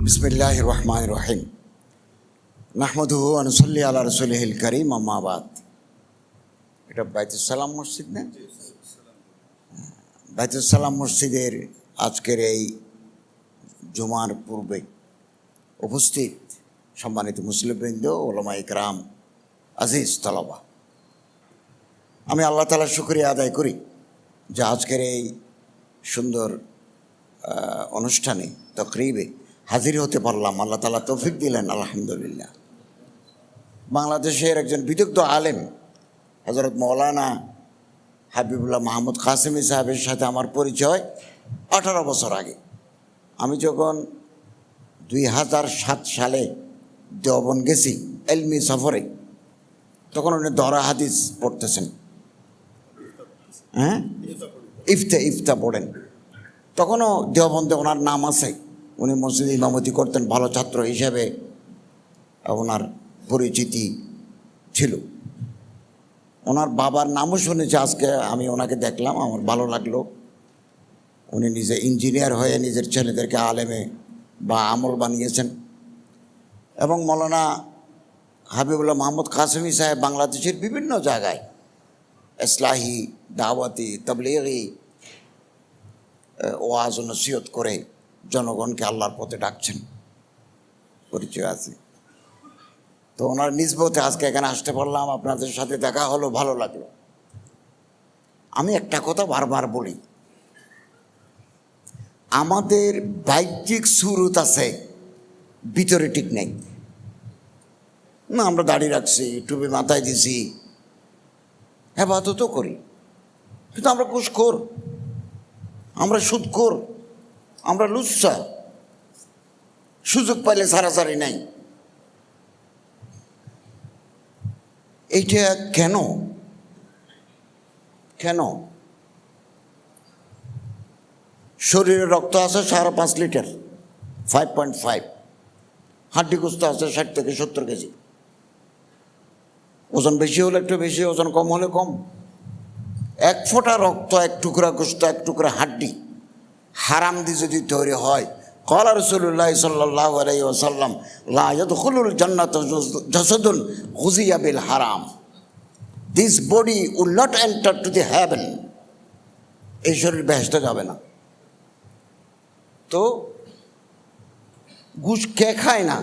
বিসমিল্লাহির রহমানির রহিম নাহমাদুহু ওয়া নুসাল্লি আলা রাসূলিহিল কারীম আম্মা বাদ। এটা বাইতুস সালাম মসজিদ না? বাইতুস সালাম মসজিদের আজকের এই জুমার পূর্বে উপস্থিত সম্মানিত মুসলিমবৃন্দ, ওলামা ইকরাম, আজিজ তলবা, আমি আল্লাহ তাআলার শুকরিয়া আদায় করি যে আজকের এই সুন্দর অনুষ্ঠানে তাকরিবে হাজির হতে পারলাম। আল্লাহ তাআলা তৌফিক দিলেন, আলহামদুলিল্লাহ। বাংলাদেশের একজন বিদগ্ধ আলেম হযরত মাওলানা হাবিবুল্লাহ মাহমুদ কাসেমি সাহেবের সাথে আমার পরিচয় 18 বছর আগে। আমি যখন 2007 সালে দেওবন্দ গেছি এলমি সফরে, তখন উনি দরা হাদিস পড়তেছেন, ইফতা পড়েন। তখনও দেওবন্দে ওনার নাম আছে, উনি মসজিদে ইমামতি করতেন, ভালো ছাত্র হিসেবে ওনার পরিচিতি ছিল। ওনার বাবার নামও শুনেছি, আজকে আমি ওনাকে দেখলাম, আমার ভালো লাগলো। উনি নিজে ইঞ্জিনিয়ার হয়ে নিজের ছেলেদেরকে আলেমে বা আমল বানিয়েছেন। এবং মৌলানা হাবিবুল্লাহ মাহমুদ কাসেমি সাহেব বাংলাদেশের বিভিন্ন জায়গায় ইসলাহি, দাওয়াতি, তাবলীগি ওয়াজ ও নসিহত করে জনগণকে আল্লাহর পথে ডাকছেন, পরিচয় আছে। তো ওনার নিসবতে আজকে এখানে আসতে পারলাম, আপনাদের সাথে দেখা হলো, ভালো লাগলো। আমি একটা কথা বারবার বলি, আমাদের বাহ্যিক সুরত আছে, ভিতরে ঠিক নেই। না, আমরা দাড়ি রাখছি, টুপি মাথায় দিছি, ইবাদতও করি, কিন্তু আমরা ঘুষখোর, আমরা সুদখোর, আমরা লুচ্চা, সুযোগ পাইলে সারাসারি নাই। এইটা কেন? শরীরে রক্ত আছে 5.5 লিটার, 5.5। হাড্ডি গোস্ত আছে 60 থেকে 70 কেজি। ওজন বেশি হলে একটু বেশি, ওজন কম হলে কম। 1 ফোঁটা রক্ত, 1 টুকরা গোস্ত, 1 টুকরা হাড্ডি হারাম দিয়ে যদি তৈরি হয়, ক্বালা রাসূলুল্লাহ সাল্লাল্লাহু আলাইহি ওয়াসাল্লাম, লা ইয়াদখুলুল জান্নাতা জাসাদুন গুযিয়া বিল হারাম। This body will not enter to the heaven. এই শরীর বেহেশতে যাবে না। তো ঘুষ কে খায় না?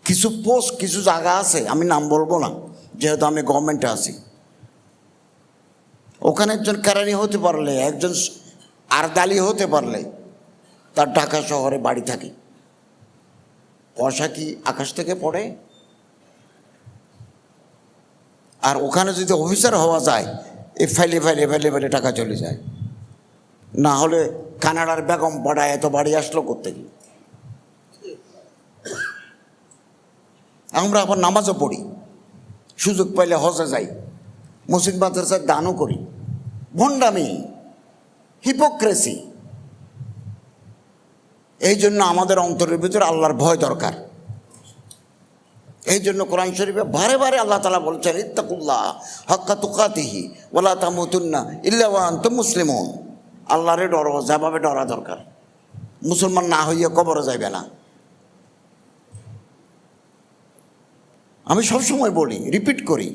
কিছু পোস্ট, কিছু জায়গা আছে, আমি নাম বলবো না যেহেতু আমি গভর্নমেন্টে আছি। ওখানে একজন কেরানি হতে পারলে, একজন আরদালি হতে পারলে, তার ঢাকা শহরে বাড়ি থাকে। পয়সা কি আকাশ থেকে পড়ে? আর ওখানে যদি অফিসার হওয়া যায়, এই ফাইলে টাকা চলে যায়। না হলে কানাডার বেগম পাড়ায় এত বাড়ি আসলো কোত্থেকে? আমরা আবার নামাজও পড়ি, সুযোগ পাইলে হজে যাই, মসজিদ মাদ্রাসায় দানও করি। ভণ্ডামি, হিপোক্রেসি। এই জন্য আমাদের অন্তরের ভিতরে আল্লাহর ভয় দরকার। এই জন্য কোরআন শরীফে বারে বারে আল্লাহ তাআলা বলছেন, ইত্তাকুল্লাহ হাক্কা তুকাতিহি ওয়ালা তামুতুন্না ইল্লা ওয়া আনতুম মুসলিমুন। আল্লাহরে ডরো, যেভাবে ডরা দরকার। মুসলমান না হইয়া কবরে যাইবে না। আমি সবসময় বলি, রিপিট করি,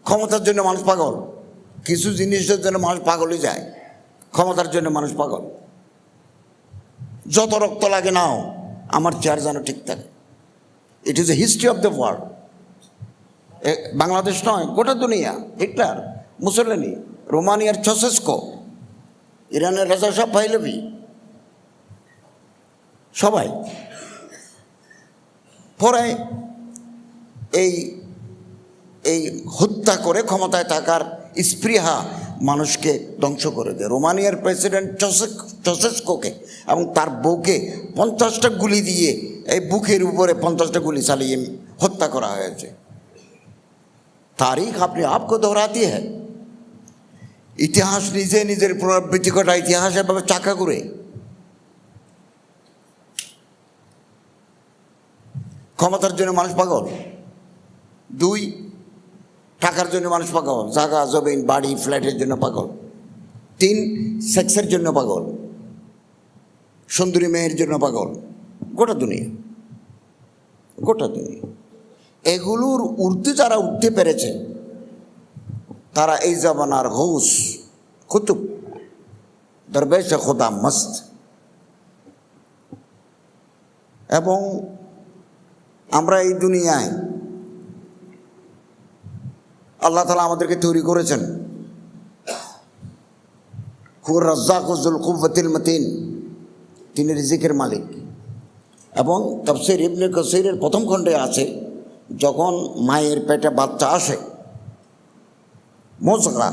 ক্ষমতার জন্য মানুষ পাগল। কিছু জিনিসের জন্য মানুষ পাগলই যায়, ক্ষমতার জন্য মানুষ পাগল। যত রক্ত লাগে নাও, আমার চেয়ার যেন ঠিক থাকে। It is a history of the world. Bangladesh নয়, গোটা দুনিয়া। হিটলার, মুসোলিনি, রোমানিয়ার চসেস্কো, ইরানের রাজা শাহ পাহলভি, সবাই পরে এই হত্যা করে ক্ষমতায় থাকার স্পৃহা মানুষকে ধ্বংস করে দেয়। রোমানিয়ার প্রেসিডেন্ট চসেস্কোকে এবং তার বউকে 50টা গুলি দিয়ে, এই বুকের উপরে 50টা গুলি চালিয়ে হত্যা করা হয়েছে। তারিখ আপনি আপকে দোহরাতি হ্যাঁ। ইতিহাস নিজের পুনরাবৃত্তি করা, ইতিহাস এভাবে চাকা করে। ক্ষমতার জন্য মানুষ পাগল। 2, টাকার জন্য মানুষ পাগল, জায়গা জমিন বাড়ি ফ্ল্যাটের জন্য পাগল। 3, সেক্সের জন্য পাগল। সুন্দরী মেয়ের জন্য পাগল, গোটা দুনিয়া, গোটা দুনিয়া। এগুলোর ঊর্ধ্বে যারা উঠতে পেরেছে তারা এই জামানার গৌস, কুতুব, দরবেশ খোদা মস্ত। এবং আমরা এই দুনিয়ায় আল্লাহ তাআলা আমাদেরকে তৈরি করেছেন। হুয়া রাজ্জাকু যুল কুওয়াতিল মাতিন, তিনি রিজিকের মালিক। এবং তাফসীর ইবনে কাসীরের প্রথম খণ্ডে আছে, যখন মায়ের পেটে বাচ্চা আসে, মুযগা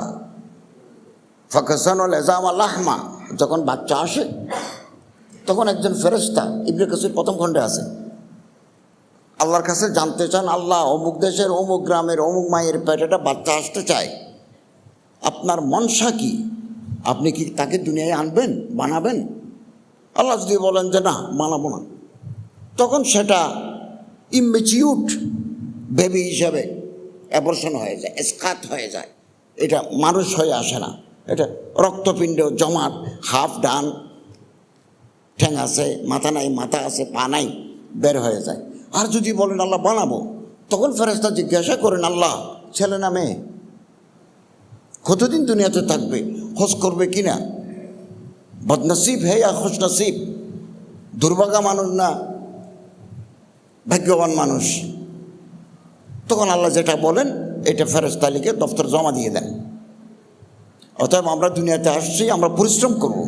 ফাকাসানুল ইযামা লাহমা, যখন বাচ্চা আসে তখন একজন ফেরেশতা, ইবনে কাসীর প্রথম খণ্ডে আছে, আল্লাহর কাছে জানতে চান, আল্লাহ অমুক দেশের অমুক গ্রামের অমুক মায়ের পেটেটা বাচ্চা আসতে চায়, আপনার মনসা কি? আপনি কি তাকে দুনিয়ায় আনবেন, বানাবেন? আল্লাহ যদি বলেন যে না, বানাবো না, তখন সেটা ইমেচিউর বেবি হিসাবে অ্যাবর্শন হয়ে যায়, এসকাত হয়ে যায়। এটা মানুষ হয়ে আসে না, এটা রক্তপিণ্ড জমাট, হাফ ডান, ঠ্যাং আছে, মাথা নাই, মাথা আছে, পা নাই, বের হয়ে যায়। আর যদি বলেন আল্লাহ বানাবো, তখন ফেরেশতা জিজ্ঞাসা করেন, আল্লাহ ছেলে না মেয়ে, কতদিন দুনিয়াতে থাকবে, খোঁজ করবে কিনা, বদনসিব হে या খুশ নসিব, দুর্ভাগা মানুষ না ভাগ্যবান মানুষ। তখন আল্লাহ যেটা বলেন এটা ফেরেশতা লিখে দফতর জমা দিয়ে দেন। অতএব আমরা দুনিয়াতে আসছি, আমরা পরিশ্রম করব,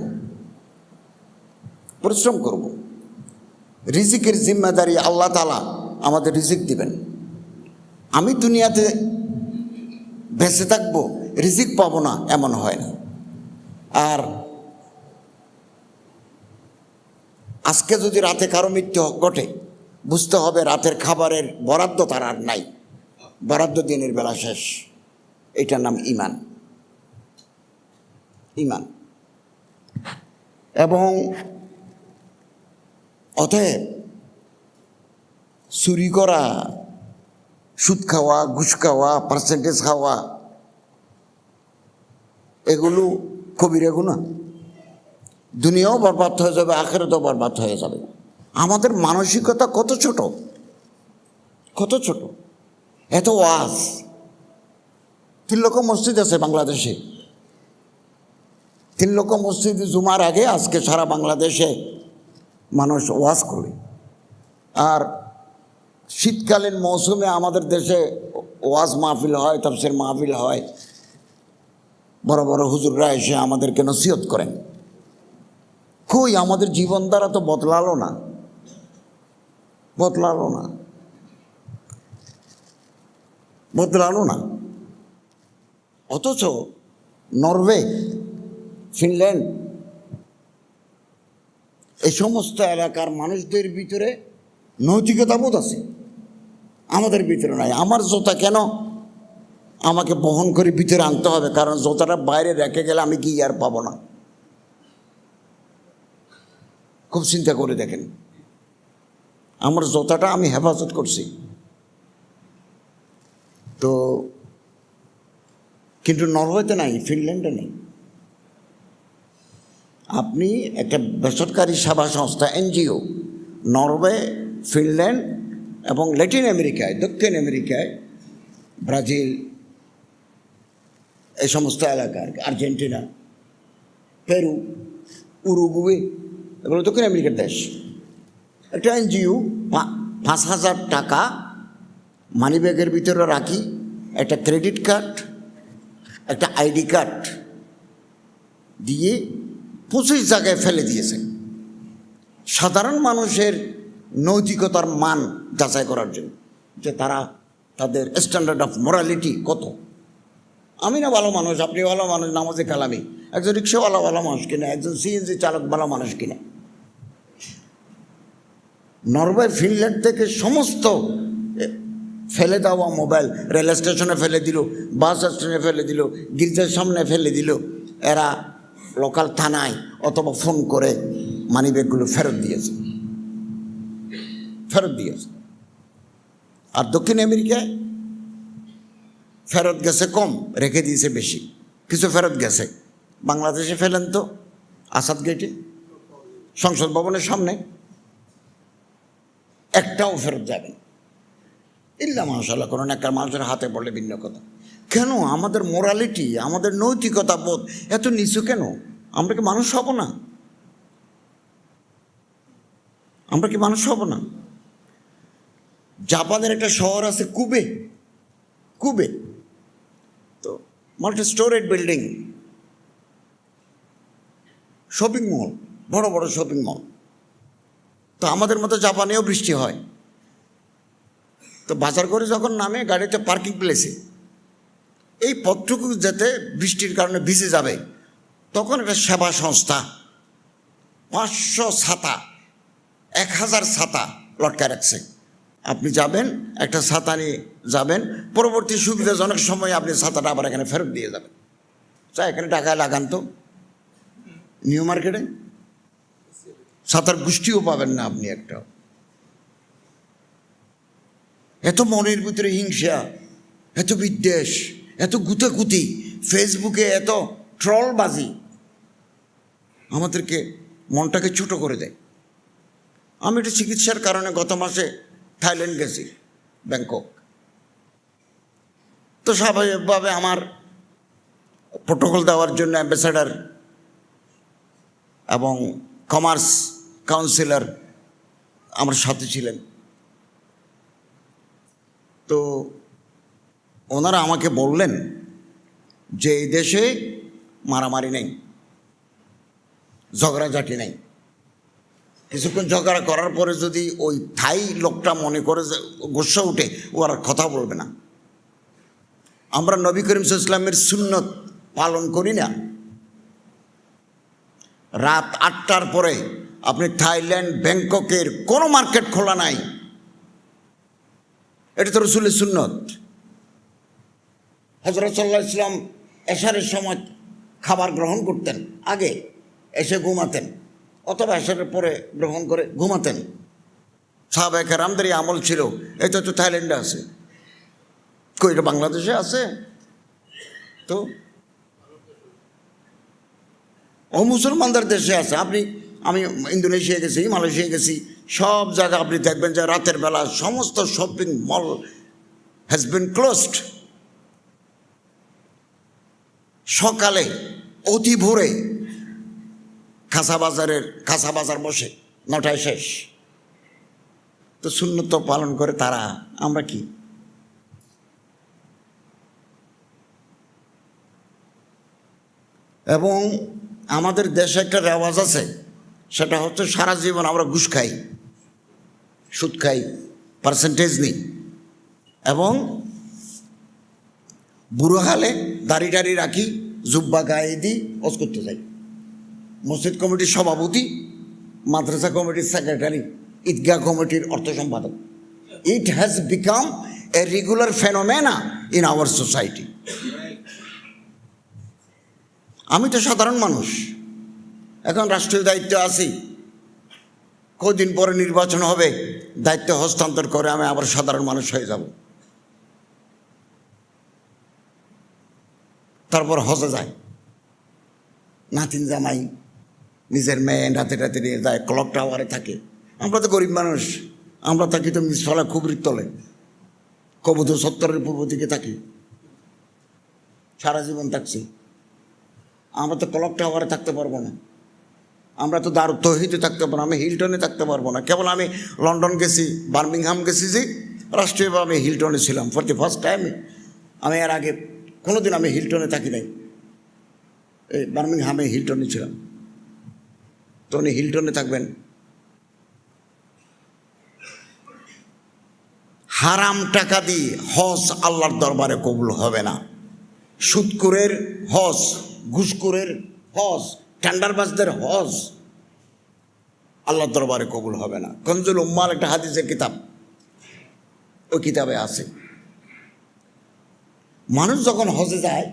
পরিশ্রম করব। রিজিকের জিম্মেদারি আল্লাহ তাআলা আমাদের রিজিক দিবেন। আমি দুনিয়াতে বেঁচে থাকবো, রিজিক পাবো না, এমন হয় না। আর আজকে যদি রাতে কারো মৃত্যু ঘটে, বুঝতে হবে রাতের খাবারের বরাদ্দ তার আর নাই, বরাদ্দ দিনের বেলা শেষ। এটার নাম ঈমান, ঈমান। এবং অতএব চুরি করা, সুদ খাওয়া, ঘুষ খাওয়া, পার্সেন্টেজ খাওয়া, এগুলো কবিরা গুনাহ। দুনিয়াও বরবাদ হয়ে যাবে, আখিরাতও বরবাদ হয়ে যাবে। আমাদের মানসিকতা কত ছোট, কত ছোট। এত ওয়াজ, 3 লক্ষ মসজিদ আছে বাংলাদেশে, 3 লক্ষ মসজিদ জুমার আগে আজকে সারা বাংলাদেশে মানুষ ওয়াজ করে। আর শীতকালীন মৌসুমে আমাদের দেশে ওয়াজ মাহফিল হয়, তাফসীর মাহফিল হয়, বড় বড় হুজুররা এসে আমাদেরকে নসিহত করেন। কই আমাদের জীবন দ্বারা তো বদলালো না, বদলালো না, বদলালো না। অথচ নরওয়ে, ফিনল্যান্ড, এই সমস্ত এলাকার মানুষদের ভিতরে নৈতিকতা বোধ আছে, আমাদের ভিতরে নাই। আমার জোতা কেন আমাকে বহন করে ভিতরে আনতে হবে? কারণ জোতাটা বাইরে রেখে গেলে আমি কি আর পাবো না। খুব চিন্তা করে দেখেন, আমার জোতাটা আমি হেফাজত করছি তো, কিন্তু নরওয়েতে নাই, ফিনল্যান্ডে নেই। আপনি একটা বেসরকারি সেবা সংস্থা, এনজিও, নরওয়ে, ফিনল্যান্ড এবং ল্যাটিন আমেরিকায়, দক্ষিণ আমেরিকায়, ব্রাজিল, এই সমস্ত এলাকার, আর্জেন্টিনা, পেরু, উরুগুয়ে, এগুলো দক্ষিণ আমেরিকার দেশ। একটা এনজিও 5,000 টাকা মানিব্যাগের ভিতরে রাখি, একটা ক্রেডিট কার্ড, একটা আইডি কার্ড দিয়ে 25 জায়গায় ফেলে দিয়েছে, সাধারণ মানুষের নৈতিকতার মান যাচাই করার জন্য, যে তারা তাদের স্ট্যান্ডার্ড অফ মোরালিটি কত। আমি না ভালো মানুষ, আপনি ভালো মানুষ, নামাজে কালামি, একজন রিক্সাওয়ালা ভালো মানুষ কিনা, একজন সিএনজি চালক ভালো মানুষ কিনা। নরওয়ে, ফিনল্যান্ড থেকে সমস্ত ফেলে দেওয়া মোবাইল রেল স্টেশনে ফেলে দিল, বাস স্টেশনে ফেলে দিল, গির্জার সামনে ফেলে দিল। এরা লোকাল থানায় অথবা ফোন করে মানিব্যাগগুলো ফেরত দিয়েছে, ফেরত দিয়েছে। আর দক্ষিণ আমেরিকায় ফেরত গেছে কম, রেখে দিয়েছে বেশি, কিছু ফেরত গেছে। বাংলাদেশে ফেলেন তো আসাদ গেটে সংসদ ভবনের সামনে, একটাও ফেরত যাবে না। ইল্লা মাশাআল্লাহ কোনো একটা মানুষের হাতে পড়লে ভিন্ন কথা। কেন আমাদের মোরালিটি, আমাদের নৈতিকতা বোধ এত নিচু কেন? আমরা কি মানুষ হব না? আমরা কি মানুষ হব না? জাপানের একটা শহর আছে কুবে, কুবে তো multi storeyed building, shopping mall, বড় বড় শপিং মল। তো আমাদের মতো জাপানেও বৃষ্টি হয়, তো বাজার করে যখন নামে গাড়িতে পার্কিং প্লেসে, এই পথটুকু যেতে বৃষ্টির কারণে ভিজে যাবে, তখন একটা সেবা সংস্থা 500 ছাতা, 1000 ছাতা লটকায় রাখছে। আপনি যাবেন, একটা ছাতা নিয়ে যাবেন, পরবর্তী সুবিধাজনক সময়ে আপনি ছাতাটা আবার এখানে ফেরত দিয়ে যাবেন। এখানে টাকায় লাগান তো নিউ মার্কেটে, ছাতার গোষ্ঠীও পাবেন না আপনি একটা। এত মনের ভিতরে হিংসা, এত বিদ্বেষ, এত গুতাগুতি, ফেসবুকে এত ট্রলবাজি আমাদেরকে মনটাকে ছোট করে দেয়। আমি একটু চিকিৎসার কারণে গত মাসে থাইল্যান্ড গেছি, ব্যাংকক। তো স্বাভাবিকভাবে আমার প্রোটোকল দেওয়ার জন্য অ্যাম্বাসেডার এবং কমার্স কাউন্সিলর আমার সাথে ছিলেন। তো ওনারা আমাকে বললেন যে এই দেশে মারামারি নেই, ঝগড়াঝাটি নেই। কিছুক্ষণ ঝগড়া করার পরে যদি ওই থাই লোকটা মনে করে যে গোসা উঠে, ও আর কথা বলবে না। আমরা নবী করিম সাল্লাল্লাহু আলাইহি ওয়াসাল্লামের সুন্নত পালন করি না। রাত 8টার পরে আপনি থাইল্যান্ড ব্যাংককের কোনো মার্কেট খোলা নাই, এটা তো রাসূলের সুন্নত। হযরত সাল্লাল্লাহু আলাইহি ওয়াসাল্লাম এশারের সময় খাবার গ্রহণ করতেন, আগে এসে ঘুমাতেন, অথবা এশারের পরে গ্রহণ করে ঘুমাতেন। সাহাবায়ে কেরামদের আমল ছিল। এই তো থাইল্যান্ডে আছে, কই এটা বাংলাদেশে আছে? তো ও মুসলমানদের দেশে আছে। আমি ইন্দোনেশিয়া গেছি, মালয়েশিয়া গেছি, সব জায়গা আপনি দেখবেন যে রাতের বেলা সমস্ত shopping mall has been closed. সকালে অতি ভোরে কাঁচা বাজার বসে, 9টায় শেষ। তো সুন্নত পালন করে তারা, আমরা কি? এবং আমাদের দেশে একটা রেওয়াজ আছে, সেটা হচ্ছে সারা জীবন আমরা ঘুষ খাই, সুদ খাই, পার্সেন্টেজ নিই, এবং বুড়ো হালে দাড়ি টাড়ি রাখি, জুব্বা গায়ে দিই, ওয়াজ করতে যাই। মসজিদ কমিটির সভাপতি, মাদ্রাসা কমিটির সেক্রেটারি, ঈদগাহ কমিটির অর্থ সম্পাদক। It has become a regular phenomena in our society. আমি তো সাধারণ মানুষ, এখন রাষ্ট্রীয় দায়িত্ব আছি, কদিন পরে নির্বাচন হবে, দায়িত্ব হস্তান্তর করে আমি আবার সাধারণ মানুষ হয়ে যাব। তারপর হজে যায়, নাতিন জামাই নিজের মেয়ে রাতে রাতে নিয়ে যায়, ক্লক টাওয়ারে থাকে। আমরা তো গরিব মানুষ, আমরা থাকি তো মিসফালা কুবরির তলে, কবুতর সত্তরের পূর্ব দিকে থাকি, সারা জীবন থাকছি। আমরা তো ক্লক টাওয়ারে থাকতে পারবো না, আমরা তো দারুত তৌহিদে থাকতে পারবো না, আমি হিলটনে থাকতে পারবো না। কেবল আমি লন্ডন গেছি, বার্মিংহাম গেছি, যে রাষ্ট্রীয়ভাবে আমি হিলটনে ছিলাম ফর দি ফার্স্ট টাইম। আমি এর আগে কোনোদিন আমি হিলটনে থাকি নাই, এই বার্মিংহামে হিলটনে ছিলাম। তো উনি হিলটনে থাকবেন। হারাম টাকা দিয়ে হজ আল্লাহর দরবারে কবুল হবে না। সুদখোরের হজ, ঘুষখোরের হজ, টেন্ডারবাজদের হজ আল্লাহর দরবারে কবুল হবে না। কনজুল উম্মাল একটা হাদিসের কিতাব, ওই কিতাবে আছে, মানুষ যখন হজে যায়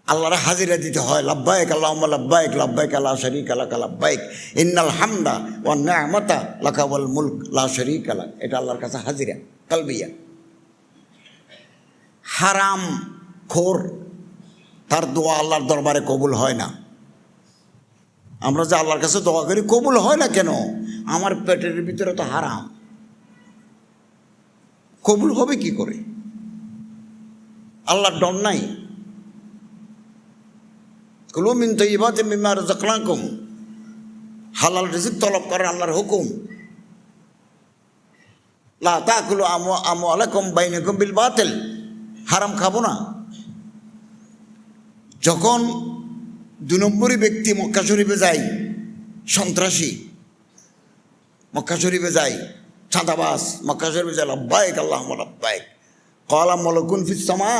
আল্লাহর হাজিরা দিতে হয়, লাব্বাইক আল্লাহুম্মা লাব্বাইক, লাব্বাইক লা শারীকা লাক লাব্বাইক, ইন্নাল হামদা ওয়ান নি'মাতা লাকা ওয়াল মুলক লা শারীকা লাক। এটা আল্লাহর কাছে হাজিরা কালবিয়া। হারাম খোর, তার দোয়া আল্লাহর দরবারে কবুল হয় না। আমরা যে আল্লাহর কাছে দোয়া করি কবুল হয় না কেন? আমার পেটের ভিতরে তো হারাম, কবুল হবে কি করে? আল্লাহর ডর নাই। কুলু মিন তাইয়্যিবাতি মিম্মা রাযাকনাকুম, হালাল রিজিক তলব করার আল্লাহর হুকুম। লা তাকুলু আমওয়ালাকুম বাইনাকুম বিল বাতিল, হারাম খাবো না। যখন 2 নম্বরই ব্যক্তি মক্কা শরীফে যায়, সন্ত্রাসী মক্কা শরীফে যায়, চাঁদাবাজ মক্কা শরীফে যায়, লাব্বাইক আল্লাহুম্মা লাব্বাইক, ক্বালা মালাকুন ফিস সামা,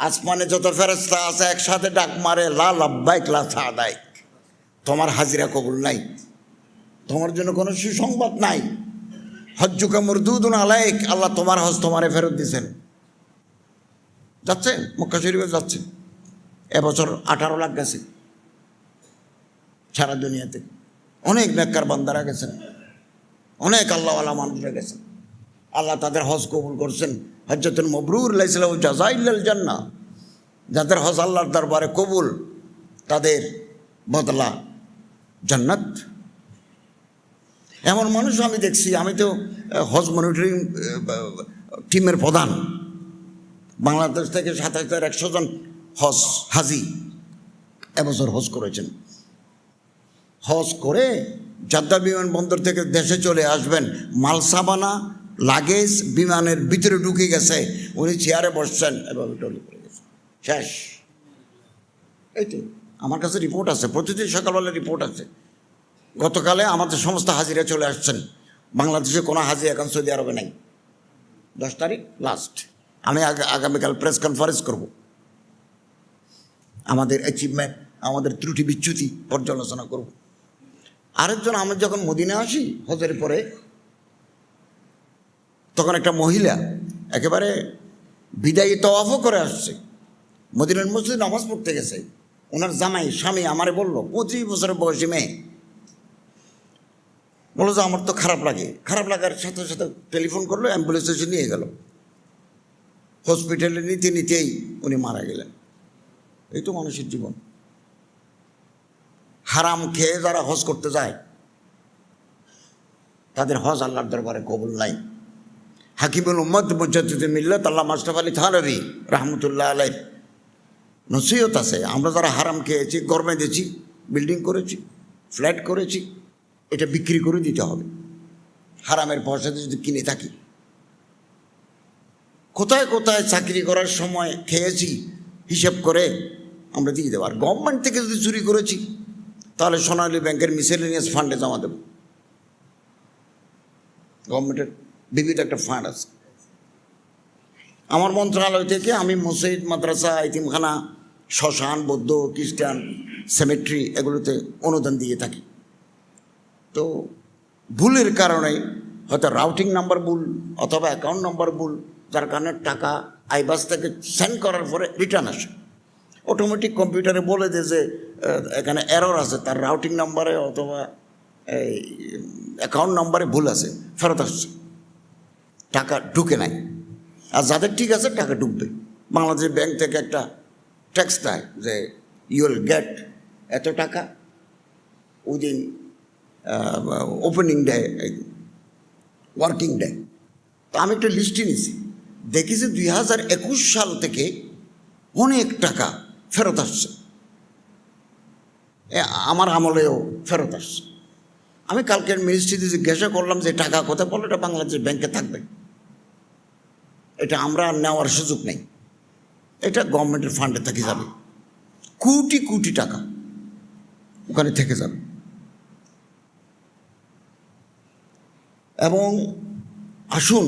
আসমানে যত ফেরেশতা আছে একসাথে ডাক মারে, লা লাব্বাইক লা সাদাইক, তোমার হাজিরা কবুল নাই, তোমার জন্য কোনো সুসংবাদ নাই। হজ্জুকা মরদুদুন আলাইক, আল্লাহ তোমার হজ তোমারে ফেরত দিয়েছেন। যাচ্ছে মক্কা শরীফে যাচ্ছে, এবছর 18 লাখ গেছে সারা দুনিয়াতে। অনেক নেককার বান্দারা গেছেন, অনেক আল্লাহওয়ালা মানুষরা গেছেন, আল্লাহ তাদের হজ কবুল করছেন। হজ্জাতুন মাবরুর লাইসা লাহু জাযাa'un ইল্লাল জান্নাহ, যাদের হজ আল্লাহর দরবারে কবুল তাদের বদলা জান্নাত। এমন মানুষ আমি দেখছি, আমি তো হজ মনিটরিং টিমের প্রধান। বাংলাদেশ থেকে 27,100 জন হাজি এবছর হজ করেছেন। হজ করে জাদ্দা বিমানবন্দর থেকে দেশে চলে আসবেন, মালসাবানা লাগেজ বিমানের ভিতরে ঢুকে গেছে, উনি চেয়ারে বসছেন, এভাবে টলি পড়ে গেছে, শেষ। এই তো আমার কাছে রিপোর্ট আছে, প্রতিদিন সকালবেলা রিপোর্ট আছে। গতকালে আমাদের সমস্ত হাজিরা চলে আসছেন, বাংলাদেশে কোনো হাজি এখন সৌদি আরবে নাই। 10 তারিখ লাস্ট। আমি আগামীকাল প্রেস কনফারেন্স করব, আমাদের অ্যাচিভমেন্ট, আমাদের ত্রুটি বিচ্যুতি পর্যালোচনা করব। আরেকজন, আমি যখন মদিনা আসি হজের পরে, তখন একটা মহিলা একেবারে বিদায়ী তওয়াফও করে আসছে, মদিনার মসজিদে নামাজ পড়তে গেছে। ওনার জামাই স্বামী আমারে বলল, 25 বছরের বয়সী মেয়ে, বললো যে আমার তো খারাপ লাগে। খারাপ লাগার সাথে সাথে টেলিফোন করলো, অ্যাম্বুলেন্স এসে নিয়ে গেল, হসপিটালে নিতে নিতেই উনি মারা গেলেন। এই তো মানুষের জীবন। হারাম খেয়ে যারা হজ করতে যায় তাদের হজ আল্লাহর দরবারে কবুল নাই। হাকিমুল উম্মত মুজাদ্দিদে মিল্লাত আল্লামা আশরাফ আলী থানভী রাহমাতুল্লাহ আলাইহ নসিহত আছে, আমরা যারা হারাম খেয়েছি, ঘর বেঁধেছি, বিল্ডিং করেছি, ফ্ল্যাট করেছি, এটা বিক্রি করে দিতে হবে। হারামের পয়সাতে যদি কিনে থাকি, কোথায় কোথায় চাকরি করার সময় খেয়েছি হিসাব করে আমরা দিয়ে দেবো। আর গভর্নমেন্ট থেকে যদি চুরি করেছি তাহলে সোনালী ব্যাংকের মিসেলেনিয়াস ফান্ডে জমা দেব। গভর্নমেন্টের বিবিধ একটা ফান্ড আছে। আমার মন্ত্রণালয় থেকে আমি মসজিদ, মাদ্রাসা, ইতিমখানা, শ্মশান, বৌদ্ধ, খ্রিস্টান, সেমেট্রি এগুলোতে অনুদান দিয়ে থাকি। তো ভুলের কারণে হয়তো রাউটিং নাম্বার ভুল অথবা অ্যাকাউন্ট নাম্বার ভুল, যার কারণে টাকা আইবাস থেকে সেন্ড করার পরে রিটার্ন আসে। অটোমেটিক কম্পিউটারে বলে দেয় যে এখানে এরর আছে, তার রাউটিং নাম্বারে অথবা এই অ্যাকাউন্ট নাম্বারে ভুল আছে, ফেরত আসছে, টাকা ঢুকে নাই। আর যাদের ঠিক আছে টাকা ঢুকবে। বাংলাদেশ ব্যাংক থেকে একটা ট্যাক্স দেয় যে ইউ উইল গেট এত টাকা within opening day, working day. তো আমি একটা লিস্টে নিয়েছি, দেখেছি 2021 সাল থেকে অনেক টাকা ফেরত আসছে, আমার আমলেও ফেরত আসছে। আমি কালকের মিনিস্ট্রিতে জিজ্ঞাসা করলাম যে টাকা কোথায়, বললো এটা বাংলাদেশ ব্যাংকে থাকবে, এটা আমরা নেওয়ার সুযোগ নেই, এটা গভর্নমেন্টের ফান্ডে থেকে যাবে, কোটি কোটি টাকা ওখানে থেকে যাবে। এবং আসুন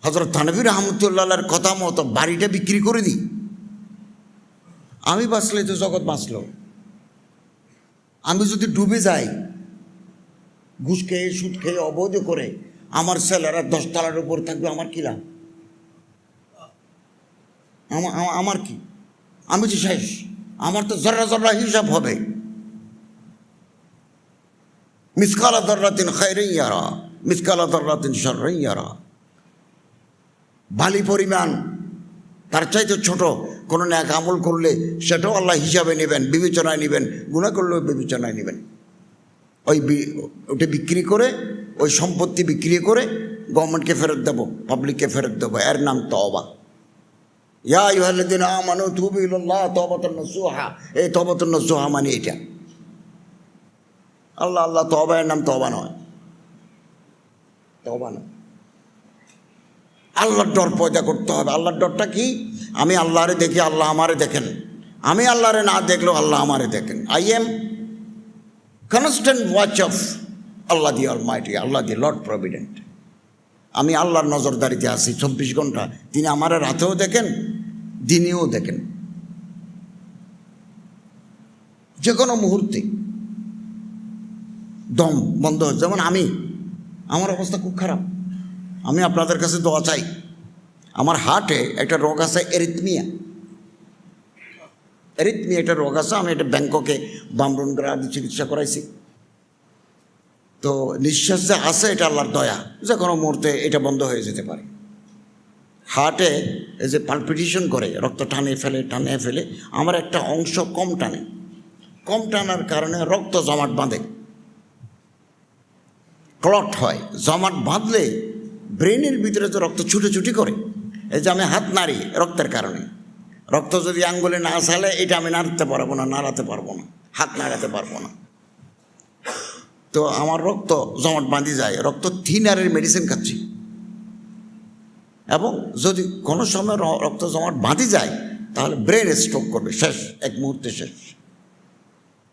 হযরত থানভী রাহমাতুল্লাহর কথা মতো বাড়িটা বিক্রি করে দিই, আমি বাঁচলে তো জগৎ বাঁচল। আমি যদি ডুবে যাই, ঘুষ খেয়ে, সুদ খেয়ে, অবৈধ করে, আমার ছেলেরা 10 তলার উপর থাকবে, আমার কি লাভ? আমার কি? আমি তো শেষ, আমার তো জর্রা জর্রা হিসাব হবে। মিসকালা যাররাতিন খায়রান ইয়ারা, মিসকালা যাররাতিন শাররান ইয়ারা। বালি পরিমাণ, তার চাইতে ছোট কোনো ন্যাক আমল করলে সেটাও আল্লাহ হিসাবে নেবেন, বিবেচনায় নেবেন, গুনাহ করলেও বিবেচনায় নেবেন। ওটা বিক্রি করে, ওই সম্পত্তি বিক্রি করে গভর্নমেন্টকে ফেরত দেবো, পাবলিককে ফেরত দেবো, এর নাম তওবা। ইয়া আইয়ুহাল্লাযীনা আমানু তুবু ইলাল্লাহ তাওবাতান নাসুহা। এই তাওবাতুন নাসুহা মানে এটা। আল্লাহ তওবা, এর নাম তওবা নয়, তওবা নয়। আল্লাহর ডর পয়দা করতে হবে। আল্লাহর ডরটা কি? আমি আল্লাহরে দেখি, আল্লাহ আমারে দেখেন। আমি আল্লাহরে না দেখলেও আল্লাহ আমারে দেখেন। I am constant watch of Allah the Almighty, Allah the Lord provident. আমি আল্লাহর নজরদারিতে আছি 24 ঘন্টা। তিনি আমার রাতেও দেখেন, দিনেও দেখেন, যে কোনো মুহূর্তে দম বন্ধ হচ্ছে। যেমন আমার অবস্থা খুব খারাপ, আমি আপনাদের কাছে দোয়া চাই। আমার হার্টে একটা রোগ আছে, এরিথমিয়া একটা রোগ আছে। আমি এটা ব্যাংককে বামরুনগড়ে আদি চিকিৎসা করাইছি। তো নিঃশ্বাস যে আছে এটা আল্লাহর দয়া, যে কোনো মুহূর্তে এটা বন্ধ হয়ে যেতে পারে। হার্টে এই যে পালপিটেশন করে, রক্ত টানে ফেলে, আমার একটা অংশ কম টানার কারণে রক্ত জমাট বাঁধে, ক্লট হয়। জমাট বাঁধলে ব্রেনের ভিতরে যে রক্ত ছুটোছুটি করে, এই যে আমি হাত নাড়ি রক্তের কারণে, রক্ত যদি আঙ্গুলে না চালে এটা আমি নাড়াতে পারবো না, হাত নাড়াতে পারবো না। তো আমার রক্ত জমাট বাঁধি যায়, রক্ত থিনারের মেডিসিন খাচ্ছি। এবং যদি কোনো সময় রক্ত জমাট বাঁধি যায় তাহলে ব্রেন স্ট্রোক করবে, শেষ, এক মুহূর্তে শেষ।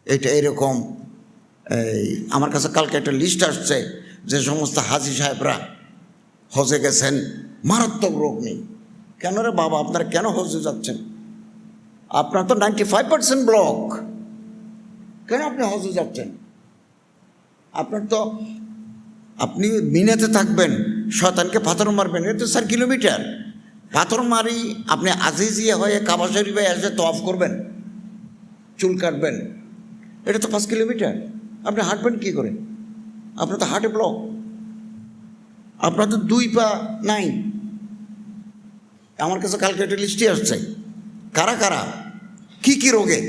এটা এরকম। আমার কাছে কালকে একটা লিস্ট আসছে, যে সমস্ত হাজি সাহেবরা হজে গেছেন, মারাত্মক রোগ নেই। কেন রে বাবা, আপনারা কেন হজে যাচ্ছেন? আপনার তো 95% ব্লক, কেন আপনি হজে যাচ্ছেন? আপনি মিনাতে থাকবেন, শয়তানকে পাথর মারবেন, এটা তো 4 কিলোমিটার। পাথর মারি আপনি আজিজিয়া হয়ে কাবা শরীফে এসে তওয়াফ করবেন, চুল কাটবেন, এটা তো 5 কিলোমিটার। আপনি হাঁটবেন কী করে? আপনার তো হার্টে ব্লক, আপনার তো 2 পা নাই। আমার কাছে কালকে একটা লিস্টে আসছে, কারা কি রোগে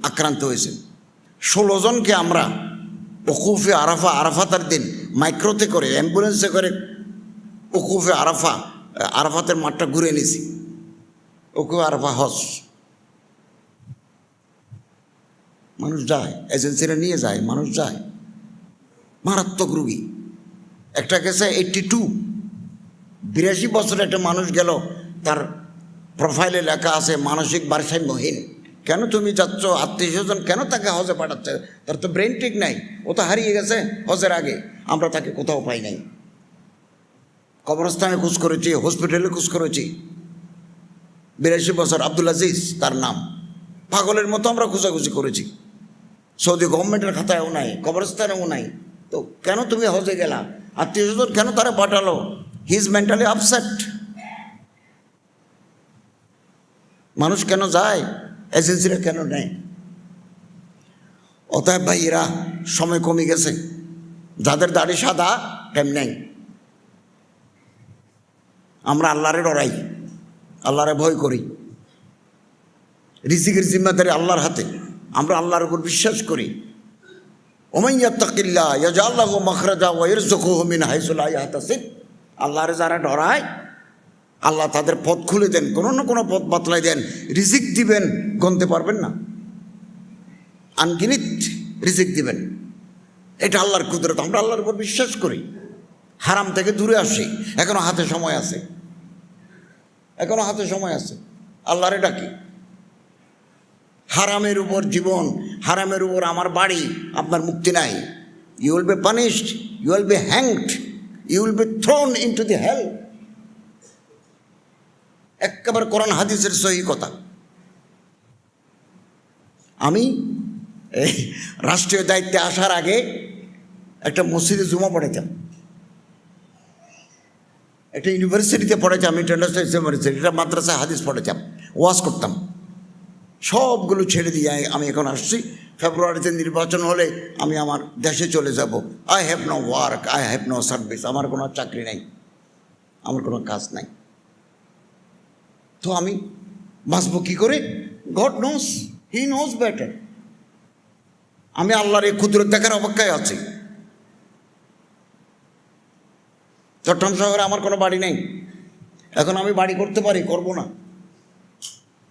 আক্রান্ত হয়েছে। 16 জনকে আমরা ওকুফে আরাফাতের দিন মাইক্রোতে করে, অ্যাম্বুলেন্সে করে ওকুফে আরাফাতের মাঠটা ঘুরে এনেছি। ওকুফে আরাফা হজ মানুষ যায়, এজেন্সিরা নিয়ে যায়, মানুষ যায়। মারাত্মক রুগী একটা গেছে 82 বছরের একটা মানুষ গেল, তার প্রোফাইলে লেখা আছে মানসিক ভারসাম্যহীন। কেন তুমি যাচ্ছ? আত্মীয়স্বজন কেন তাকে হজে পাঠাচ্ছে? তার তো ব্রেন ঠিক নাই, ও তো হারিয়ে গেছে হজের আগে। আমরা তাকে কোথাও পাই নাই। কবরস্থানে খোঁজ করেছি, হসপিটালে খোঁজ করেছি। 82 বছর, আব্দুল আজিজ তার নাম। পাগলের মতো আমরা খোঁজাখুঁজি করেছি। সৌদি গভর্নমেন্টের খাতায়ও নাই, কবরস্থানেও নাই। তো কেন তুমি হজে গেলা? আত্মীয়স্বজন কেন তারা পাঠালো? He is mentally upset. মানুষ কেন যায়? এজেন্সিরা কেন নেয়? অতএব ভাই, এরা সময় কমে গেছে। যাদের দাড়ি সাদা টাইম নেই। আমরা আল্লাহরে ডরাই, আল্লাহরে ভয় করি। রিজিকের জিম্মাদারি আল্লাহর হাতে, আমরা আল্লাহর উপর বিশ্বাস করি। ওমান ইয়াত্তাকিল্লাহ ইয়াজআল লাহু মাখরাজা ওয়া ইয়ারযুকুহু মিন হাইসু লা ইয়াহতাসিব। আল্লাহরে যারা ডরায়, আল্লাহ তাদের পথ খুলে দেন, কোনো না কোনো পথ বাতলাই দেন, রিজিক দিবেন, গণতে পারবেন না, আনগিনিত রিজিক দিবেন। এটা আল্লাহর কুদরত। আমরা আল্লাহর উপর বিশ্বাস করি, হারাম থেকে দূরে আসি। এখনো হাতে সময় আছে, আল্লাহরে ডাকি। হারামের উপর জীবন, হারামের উপর আমার বাড়ি, আপনার মুক্তি নাই। You will be punished, you will be hanged, you will be thrown into the hell. একেবারে কোরআন হাদিসের সহি কথা। আমি এই রাষ্ট্রীয় দায়িত্বে আসার আগে একটা মসজিদে জুমা পড়াইতাম, একটা ইউনিভার্সিটিতে পড়াইতাম, ইন্টারন্যাশনাল ইউনিভার্সিটি, এটা মাদ্রাসায় হাদিস পড়াইতাম, ওয়াজ করতাম। সবগুলো ছেড়ে দিয়ে আমি এখন আসছি। ফেব্রুয়ারিতে নির্বাচন হলে আমি আমার দেশে চলে যাব। I have no work, I have no service. আমার কোনো চাকরি নাই, আমার কোনো কাজ নাই। তো আমি বাঁচব কী করে? গড নোস, হি নোস বেটার। আমি আল্লাহর এই কুদরত দেখার অপেক্ষায় আছি। চট্টগ্রাম শহরে আমার কোনো বাড়ি নেই। এখন আমি বাড়ি করতে পারি, করব না।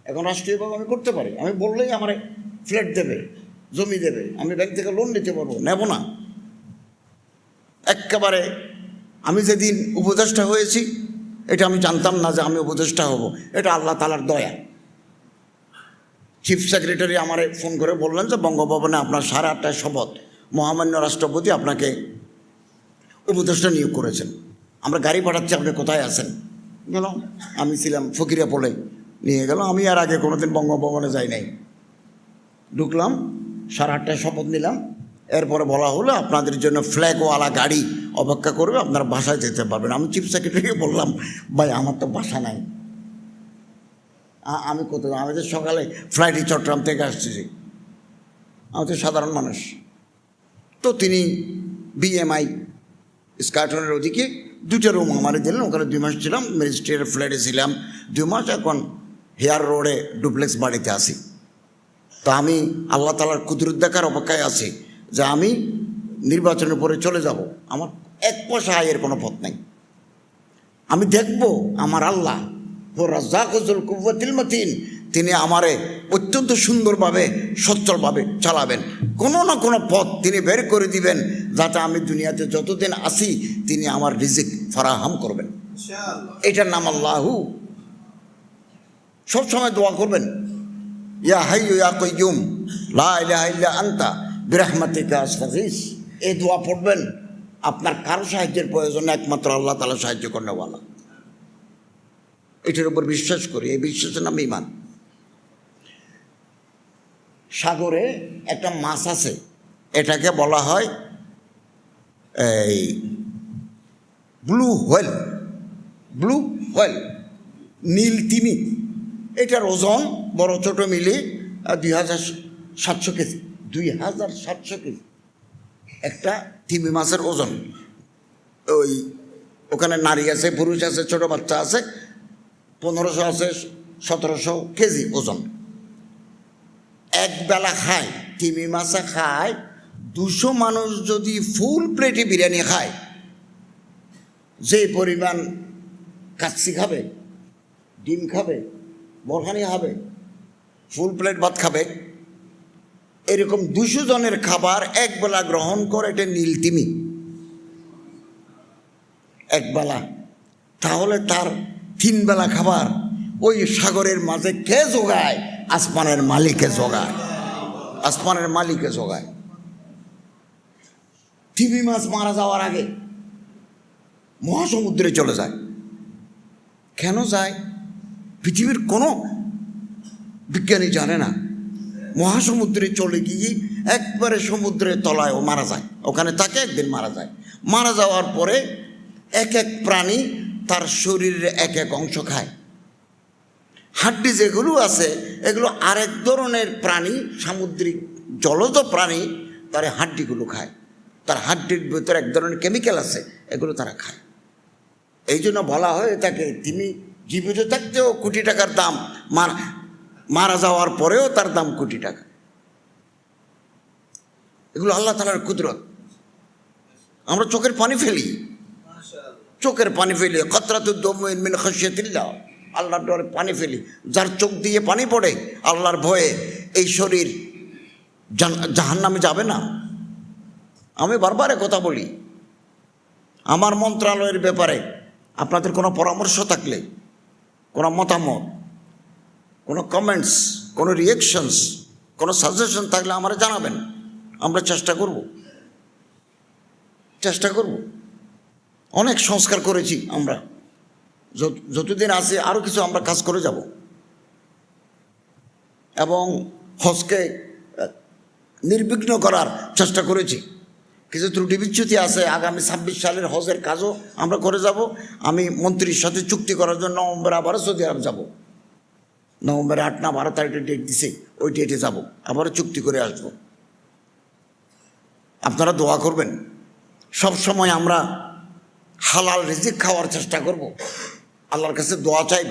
এখন রাষ্ট্রীয়ভাবে আমি করতে পারি, আমি বললেই আমার ফ্ল্যাট দেবে, জমি দেবে, আমি ব্যাংক থেকে লোন নিতে পারবো, নেব না। একেবারে আমি যেদিন উপদেষ্টা হয়েছি, এটা আমি জানতাম না যে আমি উপদেষ্টা হব, এটা আল্লাহ তাআলার দয়া। চিফ সেক্রেটারি আমারে ফোন করে বললেন যে বঙ্গভবনে আপনার 8:30টায় শপথ, মহামান্য রাষ্ট্রপতি আপনাকে উপদেষ্টা নিয়োগ করেছেন, আমরা গাড়ি পাঠাচ্ছি, আপনি কোথায় আছেন? গেলাম, আমি ছিলাম ফকিরাপোলে, নিয়ে গেল। আমি আর আগে কোনোদিন বঙ্গভবনে যাই নাই। ঢুকলাম, 8:30টায় শপথ নিলাম। এরপরে বলা হলো আপনাদের জন্য ফ্ল্যাগওয়ালা গাড়ি অপেক্ষা করবে, আপনারা বাসায় যেতে পারবেন। আমি চিফ সেক্রেটারিকে বললাম, ভাই আমার তো বাসা নাই, আমি কোথাও, আমি তো সকালে ফ্লাইটে চট্টগ্রাম থেকে আসতেছি, আমি তো সাধারণ মানুষ। তো তিনি বিএমআই স্কার্টনের ওদিকে 2টা রুম আমারে দিলেন, ওখানে 2 মাস ছিলাম। ম্যাজিস্ট্রেটের ফ্ল্যাটে ছিলাম 2 মাস, এখন হেয়ার রোডে ডুপ্লেক্স বাড়িতে আছি। তো আমি আল্লাহ তাআলার কুদরত দেখার অপেক্ষায় আছি যে আমি নির্বাচনের পরে চলে যাব, আমার 1 পয়সা আয়ের কোনো পথ নাই। আমি দেখব আমার আল্লাহ ও রাজ্জাকুল কুওয়াতিল মাতিন, তিনি আমারে অত্যন্ত সুন্দরভাবে সচ্ছলভাবে চালাবেন। কোনো না কোনো পথ তিনি বের করে দিবেন, যাতে আমি দুনিয়াতে যতদিন আসি তিনি আমার রিজিক ফরাহাম করবেন। এটার নাম আল্লাহু। সবসময় দোয়া করবেন, ইয়া হাইয়ু ইয়া কাইয়ুম লা ইলাহা ইল্লা আনতা বিরহমাতিকা আস্তাগীস। এই দোয়া পড়বেন, আপনার কারো সাহায্যের প্রয়োজন, একমাত্র আল্লাহ তাআলা সাহায্য করেনওয়ালা। এটার উপর বিশ্বাস করি, এই বিশ্বাসের নাম ঈমান। সাগরে একটা মাছ আছে, এটাকে বলা হয় এই ব্লু হোয়েল, ব্লু হোয়েল, নীল তিমি। এটার ওজন বড় ছোটো মিলে 2700 কেজি, 2700 কেজি একটা তিমি মাছের ওজন। ওই ওখানে নারী আছে, পুরুষ আছে, ছোটো বাচ্চা আছে, 1500 আছে, 1700 কেজি ওজন। একবেলা খায়, তিমি মাছে খায় 200 মানুষ যদি ফুল প্লেটে বিরিয়ানি খায়, যে পরিমাণ কাচ্চি খাবে, ডিম খাবে, বরখানি খাবে, ফুল প্লেট ভাত খাবে, এরকম 200 জনের খাবার একবেলা গ্রহণ করে, এটা নীল তিমি একবেলা। তাহলে তার 3 বেলা খাবার ওই সাগরের মাঝে কে জোগায়? আসমানের মালিকে জোগায়, আসমানের মালিকে জোগায়। তিমি মাছ মারা যাওয়ার আগে মহাসমুদ্রে চলে যায়। কেন যায় পৃথিবীর কোনো বিজ্ঞানী জানে না। মহাসমুদ্রে চলে গিয়ে একবারে সমুদ্রের তলায় ও মারা যায়, ওখানে তাকে একদিন মারা যায়। মারা যাওয়ার পরে এক এক প্রাণী তার শরীরের এক এক অংশ খায়। হাড্ডি যেগুলো আছে এগুলো আরেক ধরনের প্রাণী, সামুদ্রিক জলজ প্রাণী, তার হাড্ডিগুলো খায়। তার হাড্ডির ভিতরে এক ধরনের কেমিক্যাল আছে, এগুলো তারা খায়। এই জন্য বলা হয় তাকে, তিনি জীবিত থাকতেও কোটি টাকার দাম, মারা যাওয়ার পরেও তার দাম কোটি টাকা। এগুলো আল্লাহ তাআলার কুদরত। আমরা চোখের পানি ফেলি, চোখের পানি ফেলি, কাতরাতুদ দামিন মিন খাশিয়াতিল্লাহ, আল্লাহর ডরে পানি ফেলি। যার চোখ দিয়ে পানি পড়ে আল্লাহর ভয়ে, এই শরীর জাহান্নামে যাবে না। আমি বারবার কথা বলি, আমার মন্ত্রণালয়ের ব্যাপারে আপনাদের কোনো পরামর্শ থাকলে, কোনো মতামত, কোনো কমেন্টস, কোনো রিয়াকশনস, কোনো সাজেশন থাকলে আমরা জানাবেন। আমরা চেষ্টা করব। অনেক সংস্কার করেছি আমরা, যতদিন আছে আরও কিছু আমরা কাজ করে যাব। এবং হজকে নির্বিঘ্ন করার চেষ্টা করেছি। কিছু ত্রুটি বিচ্যুতি আছে, আগামী 26 সালের হজের কাজও আমরা করে যাব। আমি মন্ত্রীর সাথে চুক্তি করার জন্য নভেম্বরে আবারও সৌদি আরব যাব। নভেম্বরে 8 না 12 তারিখে ডেট দিছে, ওই ডেটে যাব, আবারও চুক্তি করে আসব। আপনারা দোয়া করবেন। সব সময় আমরা হালাল রিজিক খাওয়ার চেষ্টা করব, আল্লাহর কাছে দোয়া চাইব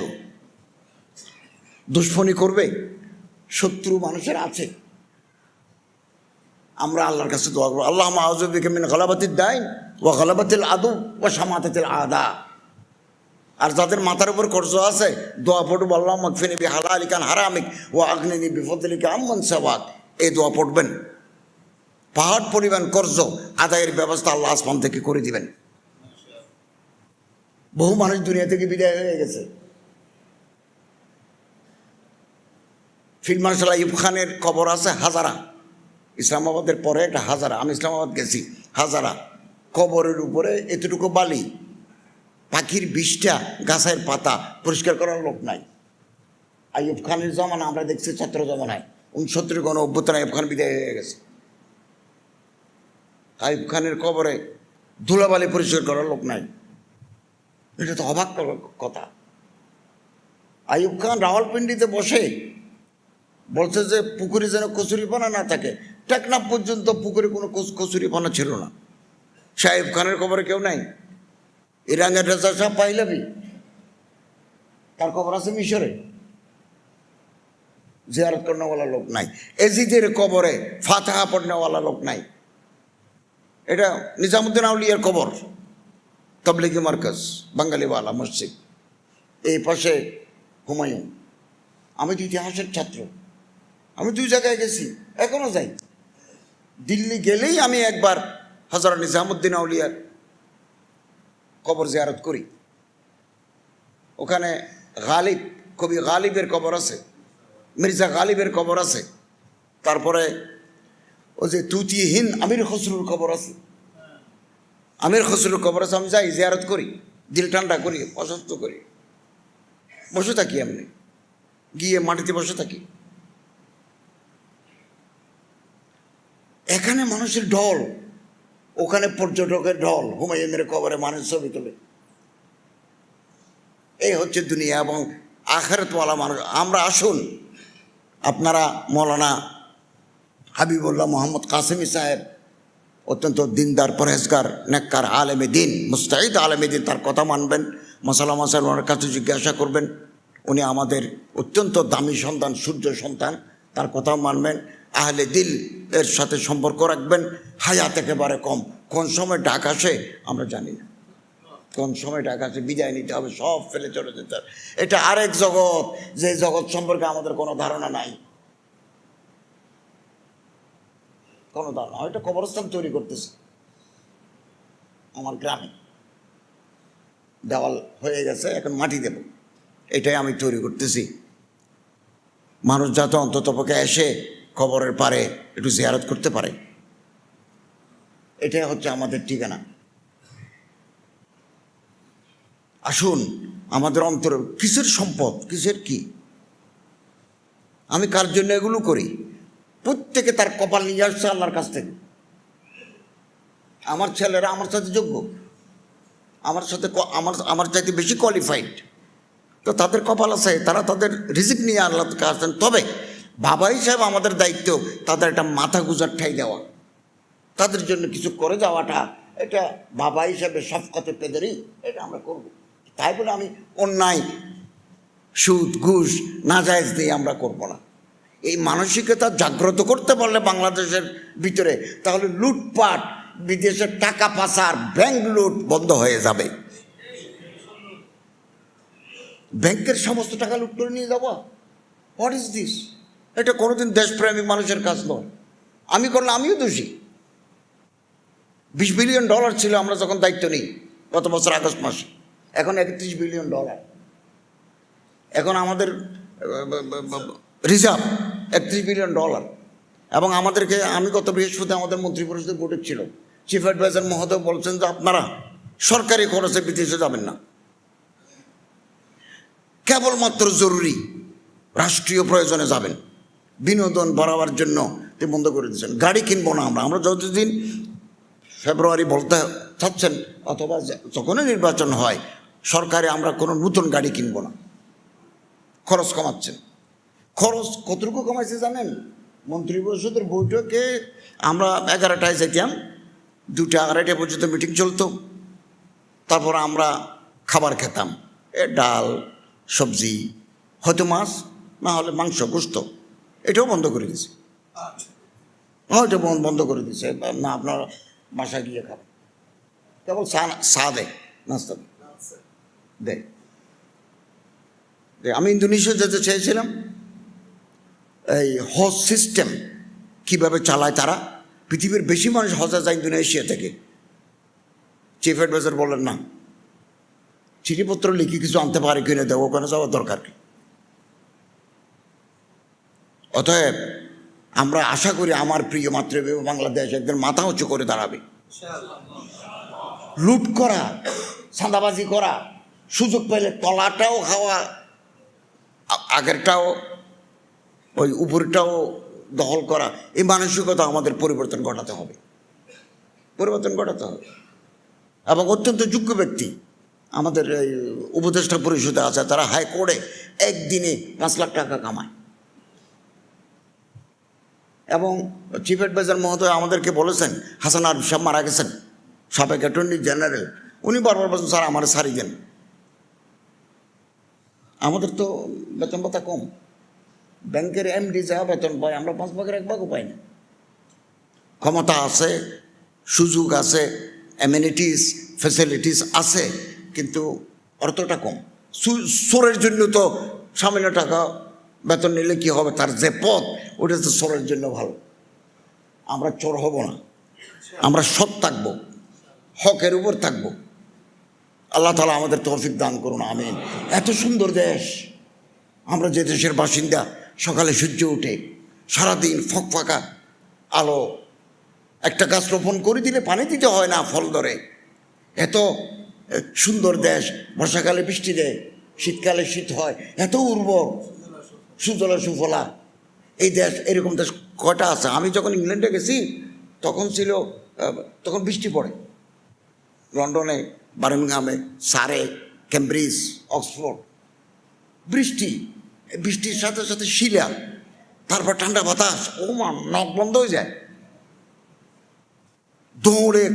দুশ্মনী করবে, শত্রু মানুষের আছে। আমরা আল্লাহর কাছে দোয়া করবো, আল্লাহ আউযু বিকা মিন গালাবাতিদ দাইন ওয়া গালাবাতিল আদু ওয়া শামাতাতিল আদা। আর যাদের মাথার উপর কর্জ আছে, দোয়া পড়বো, আল্লাহ মাগফিনি বিহালালিকা আন হারামিক ওয়া আগনিনি বিফদলিকা আম্মান সাওয়াক। এই দোয়া পড়বেন, পাহাড় পরিমাণ কর্জ আদায়ের ব্যবস্থা আল্লাহ আসমান থেকে করে দিবেন। বহু মানুষ দুনিয়া থেকে বিদায় হয়ে গেছে। ফিল্ড মার্শাল আইয়ুব খানের কবর আছে হাজারা, ইসলামাবাদের পরে একটা হাজারা, আমি ইসলামাবাদ গেছি, হাজারা কবরের উপরে এতটুকু বালি, পাখির বিষটা, গাছের পাতা, পরিষ্কার করার লোক নাই। আইয়ুব খানের জমানা আমরা দেখছি ছাত্র জমানায়, 69 গণ অভ্যুত্থানে আইয়ুব খান বিদায় হয়ে গেছে। আইয়ুব খানের কবরে ধুলাবালি পরিষ্কার করার লোক নাই। এটা তো অবাক করার কথা। আইয়ুব খান রাওয়ালপিন্ডিতে বসে বলছে যে পুকুরে যেন কচুরিপানা না থাকে। টেকনাফ পর্যন্ত পুকুরে কোনো কচুরিপানা ছিল না। সে আইয়ুব খানের কবরে কেউ নাই। ইরানের রেজা শাহ পাহলভী, তার কবর আছে মিশরে, জিয়ারত করনেওয়ালা লোক নাই। এজিদের কবরে ফাতিহা পড়নেওয়ালা লোক নাই। এটা নিজামুদ্দিন আউলিয়ার কবর, তাবলিগি মার্কাজ, বাঙালিওয়ালা মসজিদ। এই পাশে হুমায়ুন। আমি তো ইতিহাসের ছাত্র, আমি 2 জায়গায় গেছি, এখনো যাই। দিল্লি গেলেই আমি একবার হযরত নিজামুদ্দিন আউলিয়ার কবর জিয়ারত করি। ওখানে গালিব, কবি গালিবের কবর আছে, মির্জা গালিবের কবর আছে। তারপরে ওই যে তুতিহীন আমির খসরুর কবর আছে, আমির খসরুর কবর আছে। আমি যাই, জিয়ারত করি, দিল ঠান্ডা করি, অসুস্থ করি, বসে থাকি। এমনি গিয়ে মাটিতে বসে থাকি। এখানে মানুষের ঢল, ওখানে পর্যটকের ঢল। হুমায়ুনের কবরে মানুষ ছবি তোলে। এই হচ্ছে দুনিয়া এবং আখিরাতওয়ালা মানুষ। আমরা আসুন, আপনারা মৌলানা হাবিবুল্লাহ মোহাম্মদ কাসেমি সাহেব অত্যন্ত দিনদার, পরহেজগার, নেককার, আলেমে দিন, মুস্তাহিদ আলেমে দিন, তার কথা মানবেন, মশালা মশাল ওনার কাছে জিজ্ঞাসা করবেন। উনি আমাদের অত্যন্ত দামি সন্তান, সূর্য সন্তান, তার কথাও মানবেন। আহলে দিল এর সাথে সম্পর্ক রাখবেন। হায়াত একেবারে কম, কোন সময় ডাক আসে আমরা জানি না, কোন সময় ডাক আসে, বিদায় নিতে হবে, সব ফেলে চলে যেতে হবে। এটা আরেক জগৎ, যে জগৎ সম্পর্কে আমাদের কোনো ধারণা নাই, কোনো ধারণা। হয়তো কবরস্থান তৈরি করতেছে আমার গ্রামে, দেওয়াল হয়ে গেছে, এখন মাটি দেব, এটাই আমি তৈরি করতেছি। মানুষ যাতে অন্ততপক্ষে এসে কবরের পারে একটু জিয়ারত করতে পারে, এটাই হচ্ছে আমাদের ঠিকানা। আসুন, আমাদের অন্তর কিসের সম্পদ, কিসের কি, আমি কার জন্য এগুলো করি? প্রত্যেকে তার কপাল নিয়ে আসছে আল্লাহর কাছ থেকে। আমার ছেলেরা আমার সাথে যোগ্য, আমার সাথে আমার চাইতে বেশি কোয়ালিফাইড, তো তাদের কপাল আছে, তারা তাদের রিজিক নিয়ে আল্লাহর কাছে আসেন। তবে বাবা হিসাবে আমাদের দায়িত্ব তাদের একটা মাথা গুজার ঠাই দেওয়া, তাদের জন্য কিছু করে যাওয়াটা, এটা বাবা হিসাবে শফকতে পেদেরই এটা আমরা করব। তাই বলে আমি অন্যায়, সুদ, ঘুষ, নাজায়েজ দিয়ে আমরা করব না। এই মানসিকতা জাগ্রত করতে পারলে বাংলাদেশের ভিতরে, তাহলে লুটপাট, বিদেশের টাকা পাচার, ব্যাংক লুট বন্ধ হয়ে যাবে। ব্যাংকের সমস্ত টাকা লুট করে নিয়ে যাবো, হোয়াট ইজ দিস? এটা কোনোদিন দেশপ্রেমিক মানুষের কাজ নয়। আমি করলে আমিও দোষী। $20 বিলিয়ন ছিল আমরা যখন দায়িত্ব নিই গত বছর আগস্ট মাসে, এখন $31 বিলিয়ন। এখন আমাদের রিজার্ভ $31 বিলিয়ন। এবং আমাদেরকে, আমি গত বৃহস্পতি আমাদের মন্ত্রী পরিষদের বৈঠক ছিল, চিফ অ্যাডভাইজার মহোদয় বলছেন যে আপনারা সরকারি খরচে বিদেশে যাবেন না, কেবলমাত্র জরুরি রাষ্ট্রীয় প্রয়োজনে যাবেন, বিনোদন বাড়াবার জন্য বন্ধ করে দিচ্ছেন। গাড়ি কিনবো না আমরা যতদিন ফেব্রুয়ারি বলতে চাচ্ছেন, অথবা যখনই নির্বাচন হয় সরকারে, আমরা কোনো নতুন গাড়ি কিনবো না। খরচ কমাচ্ছেন। খরচ কতটুকু কমাইছে জানেন? মন্ত্রী পরিষদের বৈঠকে আমরা 11টায় যেতাম, 2টা 2:30 পর্যন্ত মিটিং চলতো। তারপর আমরা খাবার খেতাম, ডাল, সবজি, হয়তো মাছ, না হলে মাংস গোস্ত এটাও বন্ধ করে দিয়েছে। এটা বন্ধ করে দিয়েছে, না আপনারা বাসায় গিয়ে খাবেন, কেবল চা দেয়, নাস্তা দেয়। আমি ইন্দোনেশিয়া যেতে চেয়েছিলাম, এই হজ সিস্টেম কীভাবে চালায় তারা, পৃথিবীর বেশি মানুষ হজে যায় ইন্দোনেশিয়া থেকে। চিফ অ্যাডভাইজার বলেন না, চিঠিপত্র লিখে কিছু আনতে পারে কিনে দেবো, ওখানে যাওয়ার দরকার কি। অতএব আমরা আশা করি আমার প্রিয় মাতৃভূমি বাংলাদেশ একদিন মাথা উঁচু করে দাঁড়াবে। লুট করা, চাঁদাবাজি করা, সুযোগ পেলে তলাটাও খাওয়া, আগেরটাও ওই উপরটাও দখল করা, এই মানসিকতা আমাদের পরিবর্তন ঘটাতে হবে, এবং অত্যন্ত যোগ্য ব্যক্তি আমাদের এই উপদেষ্টা পরিষদে আছে, তারা হাইকোর্টে একদিনে 5 লাখ টাকা কামায়। এবং চিফ অ্যাডভাইজার মহোদয় আমাদেরকে বলেছেন, হাসান আরিফ সাহেব মারা গেছেন, সাবেক অ্যাটর্নি জেনারেল, উনি বারবার বলছেন স্যার আমার সারি দেন, আমাদের তো বেতন ভাতা কম, ব্যাংকের এমডি যা বেতন পায় আমরা 5 ভাগের 1 ভাগও পাই না। ক্ষমতা আছে, সুযোগ আছে, অ্যামেনিটিস ফ্যাসিলিটিস আছে, কিন্তু অর্থটা কম। চোরের জন্য তো সামান্য টাকা বেতন নিলে কি হবে, তার যে পথ ওটা তো চোরের জন্য ভালো। আমরা চোর হব না, আমরা সৎ থাকবো, হকের উপর থাকবো। আল্লাহ তাআলা আমাদের তৌফিক দান করুন, আমিন। এত সুন্দর দেশ, আমরা যে দেশের বাসিন্দা, সকালে সূর্য উঠে সারাদিন ফকফকা আলো, একটা গাছ রোপণ করে দিলে পানি দিতে হয় না, ফল ধরে। এত সুন্দর দেশ, বর্ষাকালে বৃষ্টি দেয়, শীতকালে শীত হয়, এত উর্বর, সুজলা সুফলা এই দেশ। এরকম দেশ কয়টা আছে? আমি যখন ইংল্যান্ডে গেছি তখন বৃষ্টি পড়ে, লন্ডনে, বার্মিংহামে, সারে, ক্যামব্রিজ, অক্সফোর্ড, বৃষ্টির সাথে সাথে শিলা, তারপর ঠান্ডা বাতাস, ও মা, নখ বন্ধ হয়ে যায়। দৌড়ে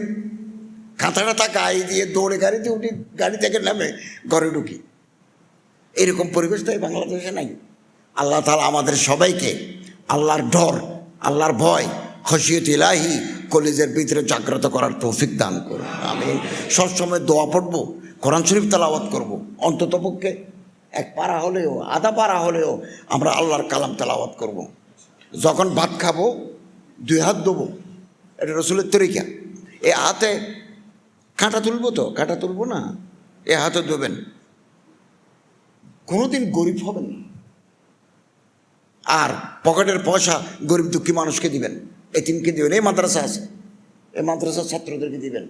কাঁথা গায়ে দিয়ে দৌড়ে গাড়িতে উঠি, গাড়ি থেকে নামে ঘরে ঢুকি। এরকম পরিবেশ তাই বাংলাদেশে নাই। আল্লাহ তাআলা আমাদের সবাইকে আল্লাহর ডর, আল্লাহর ভয়, খশিয়ত ইলাহি কলিজের ভিতরে জাগ্রত করার তৌফিক দান করুন, আমি সবসময় দোয়া পড়বো, কোরআন শরীফ তেলাওয়াত করবো, অন্ততপক্ষে 1 পারা হলেও, আধা পারা হলেও আমরা আল্লাহর কালাম তেলাওয়াত করব। যখন ভাত খাবো 2 হাত দেবো, এটা রসুলের তরিকা। এ হাতে কাঁটা তুলবো, তো কাঁটা তুলবো না, এ হাতে দেবেন। কোনোদিন গরিব হবেন না, আর পকেটের পয়সা গরিব দুঃখী মানুষকে দিবেন, এতিমকে দিবেন। এই মাদ্রাসা আছে, এই মাদ্রাসার ছাত্রদেরকে দিবেন,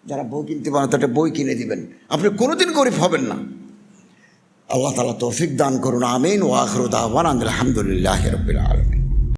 যারা বই কিনতে পারে তাদের বই কিনে দিবেন। আপনি কোনোদিন গরিব হবেন না। আল্লাহ তাআলা তৌফিক দান করুন, আমিন। ওয়া আখিরু দাওয়ানা আলহামদুলিল্লাহি রাব্বিল আলামিন।